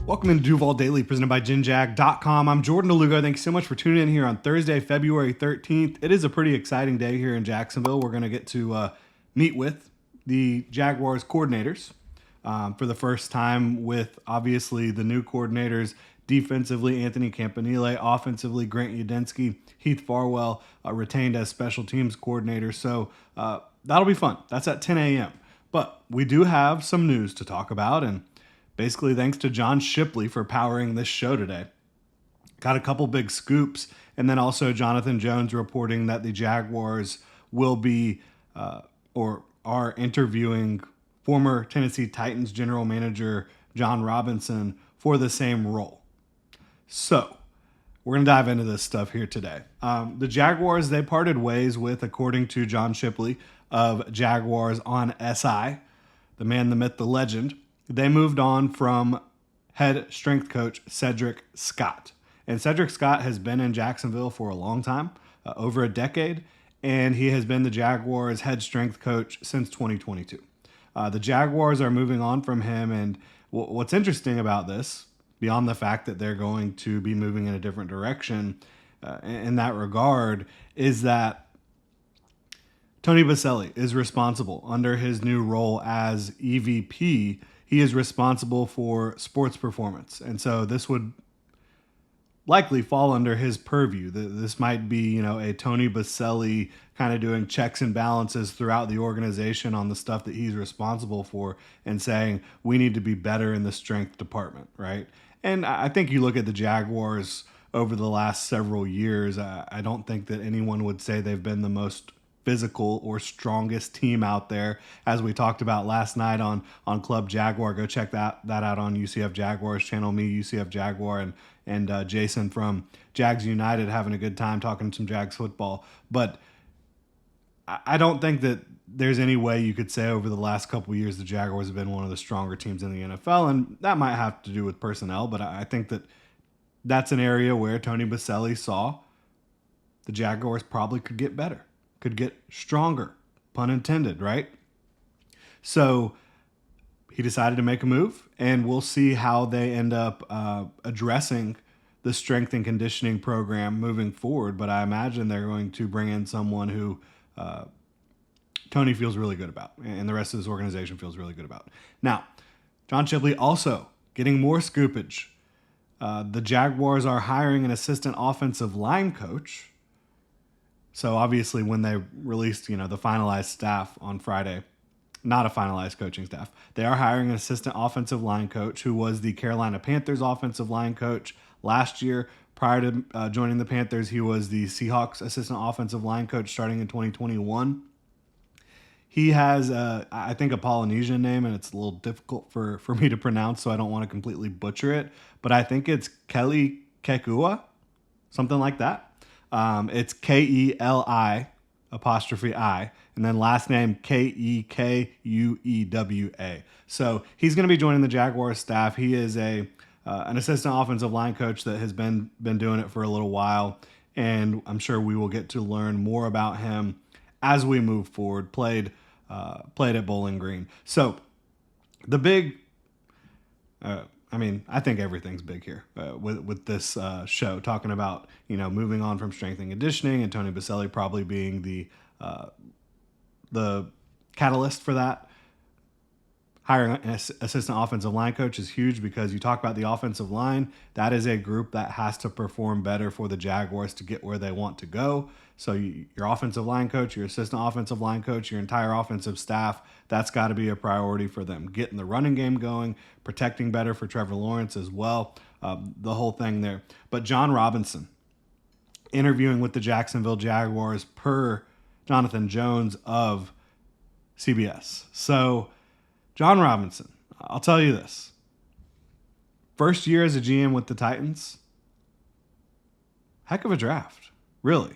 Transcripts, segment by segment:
Welcome into Duval Daily, presented by GenJag.com. I'm Jordan DeLugo. Thanks so much for tuning in here on Thursday, February 13th. It is a pretty exciting day here in Jacksonville. We're going to get to meet with the Jaguars coordinators for the first time with, obviously, the new coordinators. Defensively, Anthony Campanile. Offensively, Grant Udinski. Heath Farwell retained as special teams coordinator. So that'll be fun. That's at 10 a.m. But we do have some news to talk about, and basically thanks to John Shipley for powering this show today. Got a couple big scoops, and then also Jonathan Jones reporting that the Jaguars will be or are interviewing former Tennessee Titans general manager Jon Robinson for the same role. So we're going to dive into this stuff here today. The Jaguars, they parted ways with, according to John Shipley of Jaguars on SI, the man, the myth, the legend. They moved on from head strength coach Cedric Scott. And Cedric Scott has been in Jacksonville for a long time, over a decade, and he has been the Jaguars head strength coach since 2022. The Jaguars are moving on from him, and what's interesting about this, beyond the fact that they're going to be moving in a different direction in that regard, is that Tony Boselli is responsible under his new role as EVP. He is responsible for sports performance. And so this would likely fall under his purview. This might be, a Tony Boselli kind of doing checks and balances throughout the organization on the stuff that he's responsible for and saying, we need to be better in the strength department, right? And I think you look at the Jaguars over the last several years, I don't think that anyone would say they've been the most physical or strongest team out there, as we talked about last night on Club Jaguar. Go check that out on UCF Jaguars channel. Me, UCF Jaguar, and Jason from Jags United having a good time talking some Jags football. But I don't think that there's any way you could say over the last couple of years the Jaguars have been one of the stronger teams in the NFL, and that might have to do with personnel, but I think that that's an area where Tony Boselli saw the Jaguars probably could get better, could get stronger, pun intended, right? So he decided to make a move, and we'll see how they end up addressing the strength and conditioning program moving forward. But I imagine they're going to bring in someone who Tony feels really good about, and the rest of his organization feels really good about. Now, John Shipley also getting more scoopage. The Jaguars are hiring an assistant offensive line coach. So obviously when they released, the finalized staff on Friday, not a finalized coaching staff, they are hiring an assistant offensive line coach who was the Carolina Panthers offensive line coach last year. Prior to joining the Panthers, he was the Seahawks assistant offensive line coach starting in 2021. He has, I think, a Polynesian name, and it's a little difficult for me to pronounce, so I don't want to completely butcher it. But I think it's Keli'i Kekuewa, something like that. It's Keli', apostrophe I, and then last name Kekuewa. So he's going to be joining the Jaguars staff. He is an assistant offensive line coach that has been doing it for a little while, and I'm sure we will get to learn more about him as we move forward. Played at Bowling Green. So the big, I think everything's big here with this show, talking about, moving on from strength and conditioning, and Tony Boselli probably being the catalyst for that. Hiring an assistant offensive line coach is huge because you talk about the offensive line. That is a group that has to perform better for the Jaguars to get where they want to go. So your offensive line coach, your assistant offensive line coach, your entire offensive staff, that's got to be a priority for them. Getting the running game going, protecting better for Trevor Lawrence as well, the whole thing there. But Jon Robinson, interviewing with the Jacksonville Jaguars per Jonathan Jones of CBS. So Jon Robinson, I'll tell you this. First year as a GM with the Titans, heck of a draft, really.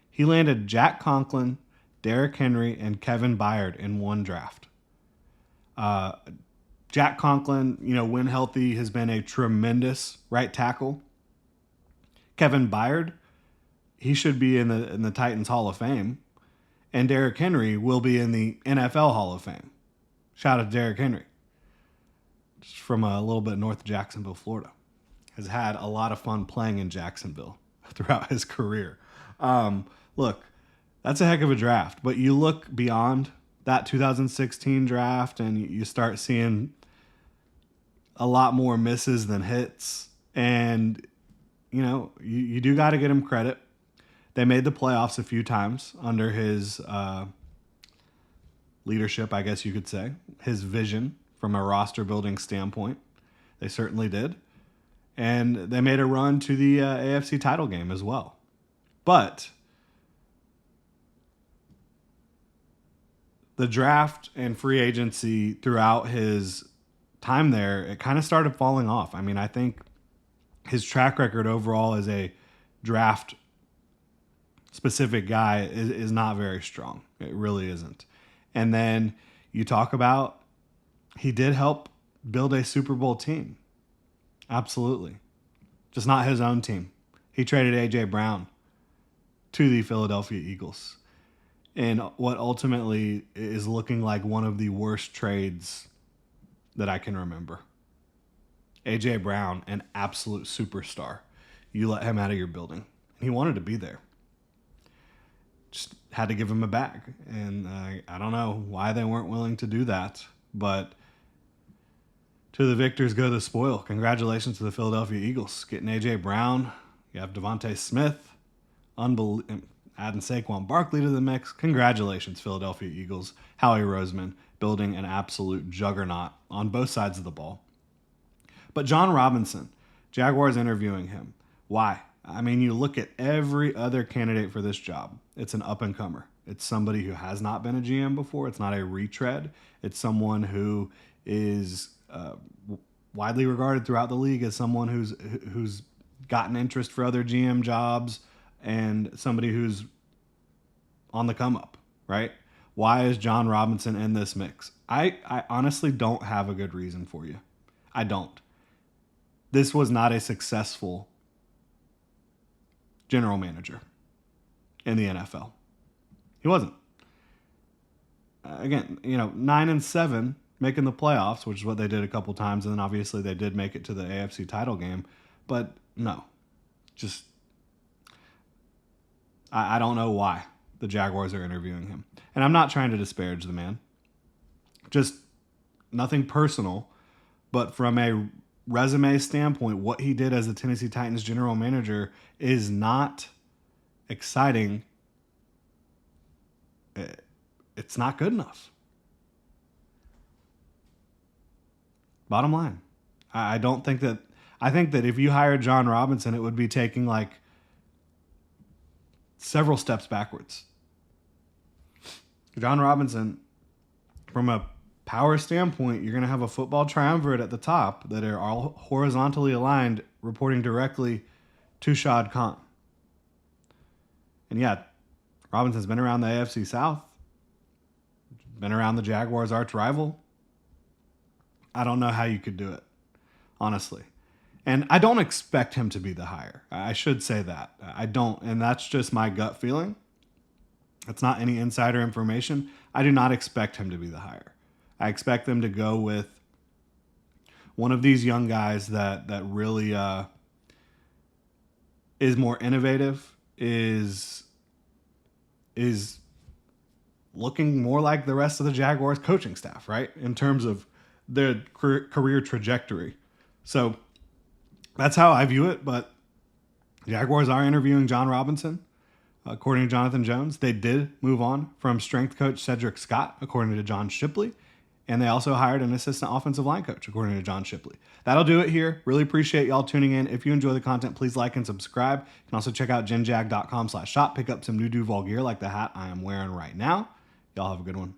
He landed Jack Conklin, Derrick Henry, and Kevin Byard in one draft. Jack Conklin, when healthy, has been a tremendous right tackle. Kevin Byard, he should be in the Titans Hall of Fame. And Derrick Henry will be in the NFL Hall of Fame. Shout out to Derrick Henry. just from a little bit north of Jacksonville, Florida. Has had a lot of fun playing in Jacksonville throughout his career. Look, that's a heck of a draft, but you look beyond that 2016 draft and you start seeing a lot more misses than hits. And, you do got to get him credit. They made the playoffs a few times under his leadership, I guess you could say, his vision from a roster building standpoint. They certainly did. And they made a run to the AFC title game as well. But the draft and free agency throughout his time there, it kind of started falling off. I mean, I think his track record overall as a draft specific guy is not very strong. It really isn't. And then you talk about he did help build a Super Bowl team. Absolutely. Just not his own team. He traded A.J. Brown to the Philadelphia Eagles in what ultimately is looking like one of the worst trades that I can remember. A.J. Brown, an absolute superstar. You let him out of your building. He wanted to be there. Just had to give him a bag. And I don't know why they weren't willing to do that. But to the victors go the spoil. Congratulations to the Philadelphia Eagles. Getting A.J. Brown. You have Devontae Smith. Adding Saquon Barkley to the mix. Congratulations, Philadelphia Eagles. Howie Roseman building an absolute juggernaut on both sides of the ball. But Jon Robinson, Jaguars interviewing him. Why? I mean, you look at every other candidate for this job. It's an up-and-comer. It's somebody who has not been a GM before. It's not a retread. It's someone who is widely regarded throughout the league as someone who's gotten interest for other GM jobs and somebody who's on the come up, right? Why is Jon Robinson in this mix? I honestly don't have a good reason for you. I don't. This was not a successful general manager in the NFL. He wasn't. Again, 9-7, making the playoffs, which is what they did a couple times, and then obviously they did make it to the AFC title game. But no, just I don't know why the Jaguars are interviewing him. And I'm not trying to disparage the man. Just nothing personal, but from a resume standpoint, what he did as the Tennessee Titans general manager is not exciting. It's not good enough. Bottom line. I think that if you hired Jon Robinson, it would be taking like several steps backwards. Jon Robinson, from a power standpoint, you're going to have a football triumvirate at the top that are all horizontally aligned, reporting directly to Shad Khan. And yeah, Robinson's been around the AFC South, been around the Jaguars' arch rival. I don't know how you could do it, honestly. And I don't expect him to be the hire. I should say that. I don't, and that's just my gut feeling. It's not any insider information. I do not expect him to be the hire. I expect them to go with one of these young guys that really is more innovative, is looking more like the rest of the Jaguars coaching staff, right? In terms of their career trajectory. So that's how I view it, but Jaguars are interviewing Jon Robinson. According to Jonathan Jones, they did move on from strength coach Cedric Scott, according to John Shipley. And they also hired an assistant offensive line coach, according to John Shipley. That'll do it here. Really appreciate y'all tuning in. If you enjoy the content, please like and subscribe. You can also check out genjag.com/shop. Pick up some new Duval gear like the hat I am wearing right now. Y'all have a good one.